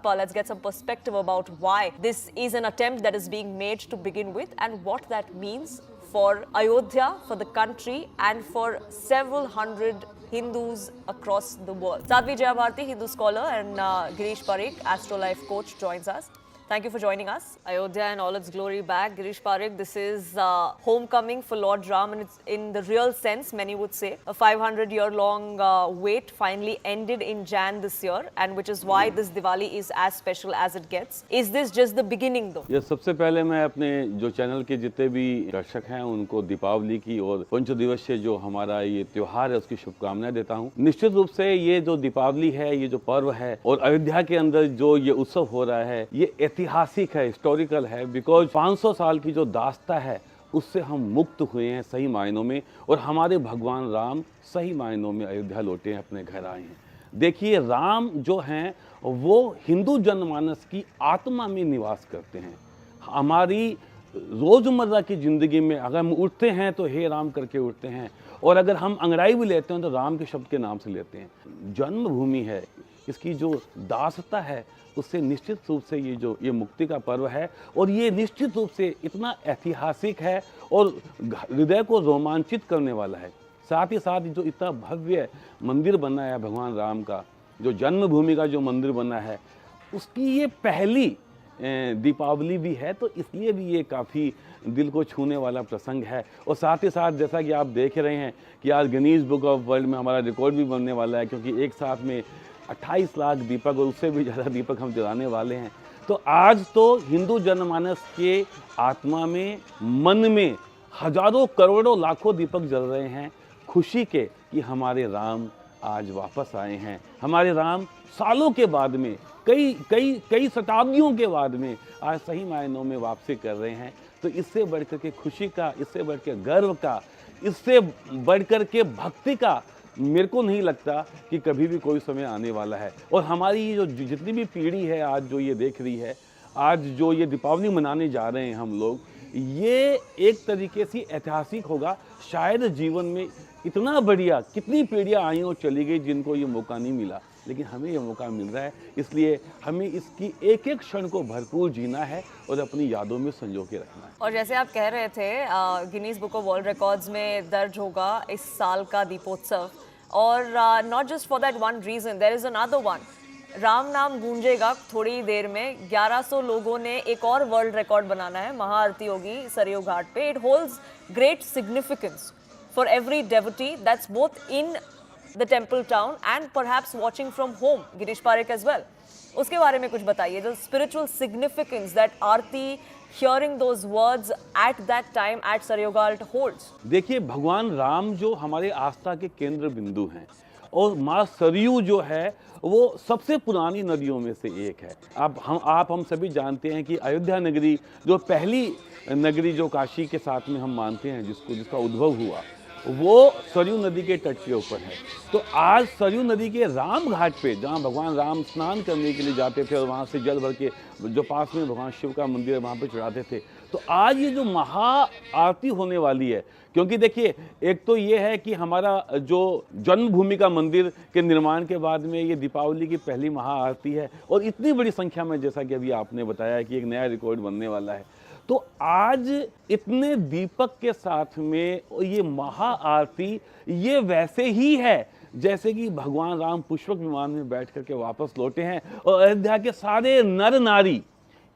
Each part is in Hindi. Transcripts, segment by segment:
up. Let's get some perspective about why this is an attempt that is being made to begin with and what that means for Ayodhya, for the country, and for several hundred Hindus across the world. Sadhvi Jayabharati, Hindu scholar, and Girish Parikh, Astrolife coach, joins us. Thank you for joining us. Ayodhya in all its glory back. Girish Parikh, this is homecoming for Lord Ram, and it's in the real sense, many would say. A 500-year-long wait finally ended in Jan this year, and which is why this Diwali is as special as it gets. Is this just the beginning though? ये सबसे पहले मैं अपने जो चैनल के जितने भी दर्शक हैं उनको दीपावली की और पंचदिवसीय जो हमारा ये त्योहार है उसकी शुभकामनाएं देता हूं। निश्चित रूप से ये जो दीपावली है, ये जो पर्व है और अयोध्या के अंदर जो ये उत्सव हो रहा है, ये ऐतिहासिक है, हिस्टोरिकल है, बिकॉज 500 साल की जो दास्ता है उससे हम मुक्त हुए हैं सही मायनों में, और हमारे भगवान राम सही मायनों में अयोध्या लौटे हैं, अपने घर आए हैं। देखिए, राम जो हैं वो हिंदू जनमानस की आत्मा में निवास करते हैं। हमारी रोज़मर्रा की ज़िंदगी में अगर हम उठते हैं तो हे राम करके उठते हैं, और अगर हम अंगड़ाई भी लेते हैं तो राम के शब्द के नाम से लेते हैं। जन्मभूमि है, इसकी जो दासता है उससे निश्चित रूप से ये मुक्ति का पर्व है, और ये निश्चित रूप से इतना ऐतिहासिक है और हृदय को रोमांचित करने वाला है। साथ ही साथ जो इतना भव्य मंदिर बना है भगवान राम का, जो जन्मभूमि का जो मंदिर बना है, उसकी ये पहली दीपावली भी है, तो इसलिए भी ये काफ़ी दिल को छूने वाला प्रसंग है। और साथ ही साथ जैसा कि आप देख रहे हैं कि आज गिनीज बुक ऑफ वर्ल्ड में हमारा रिकॉर्ड भी बनने वाला है, क्योंकि एक साथ में 28 लाख दीपक और उससे भी ज़्यादा दीपक हम जलाने वाले हैं। तो आज तो हिंदू जनमानस के आत्मा में, मन में हजारों करोड़ों लाखों दीपक जल रहे हैं खुशी के कि हमारे राम आज वापस आए हैं। हमारे राम सालों के बाद में, कई शताब्दियों के बाद में आज सही मायनों में वापसी कर रहे हैं। तो इससे बढ़कर के खुशी का, इससे बढ़ के गर्व का, इससे बढ़कर के भक्ति का मेरे को नहीं लगता कि कभी भी कोई समय आने वाला है। और हमारी जो जितनी भी पीढ़ी है आज जो ये देख रही है, आज जो ये दीपावली मनाने जा रहे हैं हम लोग, ये एक तरीके से ऐतिहासिक होगा। शायद जीवन में इतना बढ़िया कितनी पीढ़ियाँ आई और चली गई जिनको ये मौका नहीं मिला, लेकिन हमें ये मौका मिल रहा है। इसलिए हमें इसकी एक एक क्षण को भरपूर जीना है और अपनी यादों में संजो के रखना है। और जैसे आप कह रहे थे, Guinness book of world records में दर्ज होगा इस साल का दीपोत्सव, और not just for that one reason, there is another one. Ram नाम गूंजेगा थोड़ी देर में। 1100 लोगों ने एक और वर्ल्ड रिकॉर्ड बनाना है, महाआरती होगी सरयू घाट पे। It holds great significance for every devotee that's both in the temple town and perhaps watching from home, Girish Parikh as well. उसके बारे में कुछ बताइए, the spiritual significance that Aarti, hearing those words at that time at Saryu Ghat holds. देखिए, भगवान राम जो हमारे आस्था के केंद्र बिंदु हैं, और माँ सरयू जो है वो सबसे पुरानी नदियों में से एक है। आप हम सभी जानते हैं कि अयोध्या नगरी जो पहली नगरी जो काशी के साथ में हम मानते हैं, जिसका उद्भव हुआ, वो सरयू नदी के तट के ऊपर है। तो आज सरयू नदी के राम घाट पे, जहाँ भगवान राम स्नान करने के लिए जाते थे और वहाँ से जल भर के जो पास में भगवान शिव का मंदिर है वहाँ पे चढ़ाते थे, तो आज ये जो महा आरती होने वाली है, क्योंकि देखिए, एक तो ये है कि हमारा जो जन्मभूमि का मंदिर के निर्माण के बाद में ये दीपावली की पहली महा आरती है, और इतनी बड़ी संख्या में, जैसा कि अभी आपने बताया कि एक नया रिकॉर्ड बनने वाला है। तो आज इतने दीपक के साथ में ये महा आरती, ये वैसे ही है जैसे कि भगवान राम पुष्पक विमान में बैठ करके वापस लौटे हैं, और अयोध्या के सारे नर नारी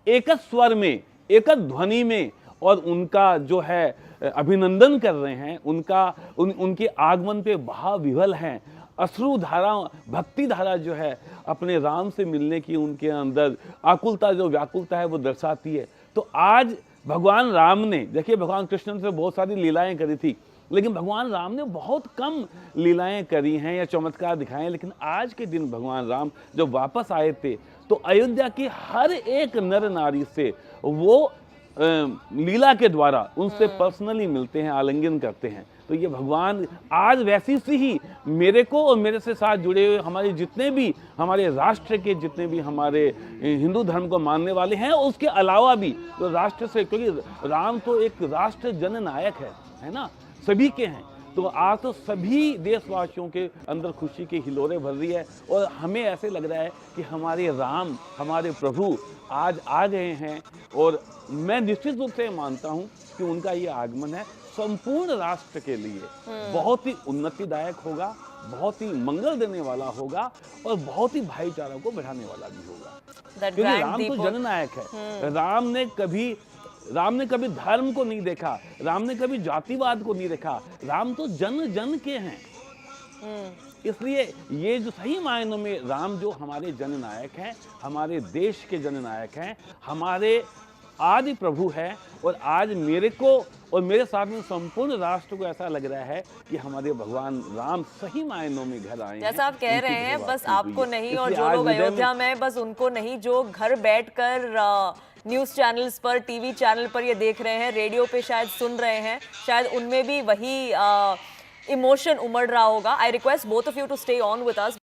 एक स्वर में, एक ध्वनि में और उनका जो है अभिनंदन कर रहे हैं। उनके आगमन पे भाव-विह्वल हैं। अश्रु धारा, भक्ति धारा जो है अपने राम से मिलने की उनके अंदर आकुलता, जो व्याकुलता है, वो दर्शाती है। तो आज भगवान राम ने, देखिए, भगवान कृष्ण से बहुत सारी लीलाएं करी थी, लेकिन भगवान राम ने बहुत कम लीलाएं करी हैं या चमत्कार दिखाए हैं। लेकिन आज के दिन भगवान राम जब वापस आए थे, तो अयोध्या की हर एक नर नारी से वो लीला के द्वारा उनसे पर्सनली मिलते हैं, आलिंगन करते हैं। तो ये भगवान आज वैसी सी ही मेरे को और मेरे से साथ जुड़े हुए हमारे जितने भी हमारे राष्ट्र के, जितने भी हमारे हिंदू धर्म को मानने वाले हैं, उसके अलावा भी तो राष्ट्र से, क्योंकि राम तो एक राष्ट्र जननायक है ना, सभी के हैं। तो आज तो सभी देशवासियों के अंदर खुशी की हिलोरें भर रही है और हमें ऐसे लग रहा है कि हमारे राम, हमारे प्रभु आज आ गए हैं। और मैं निश्चित रूप से मानता हूं कि उनका ये आगमन है संपूर्ण राष्ट्र के लिए बहुत ही उन्नतिदायक होगा, बहुत ही मंगल देने वाला होगा और बहुत ही भाईचारा को बढ़ाने वाला भी होगा। That क्योंकि grand राम तो Deepak- जननायक है। राम ने कभी धर्म को नहीं देखा, राम ने कभी जातिवाद को नहीं देखा, राम तो जन जन के हैं। इसलिए ये जो सही मायनों में राम जो हमारे जननायक हैं, हमारे देश के जननायक हैं, हमारे आदि प्रभु है। और आज मेरे को और मेरे साथ में संपूर्ण राष्ट्र को ऐसा लग रहा है कि हमारे भगवान राम सही मायनों में घर आए हैं। जैसा आप कह रहे हैं, उनकी बस घर वापसी आपको हुई है। नहीं और इसलिए जो आज लोग हृदय में- अयोध्या में, बस उनको नहीं, जो घर बैठकर न्यूज चैनल्स पर, टीवी चैनल पर ये देख रहे हैं, रेडियो पे शायद सुन रहे हैं, शायद उनमें भी वही इमोशन उमड़ रहा होगा। I request both of you to stay on with us.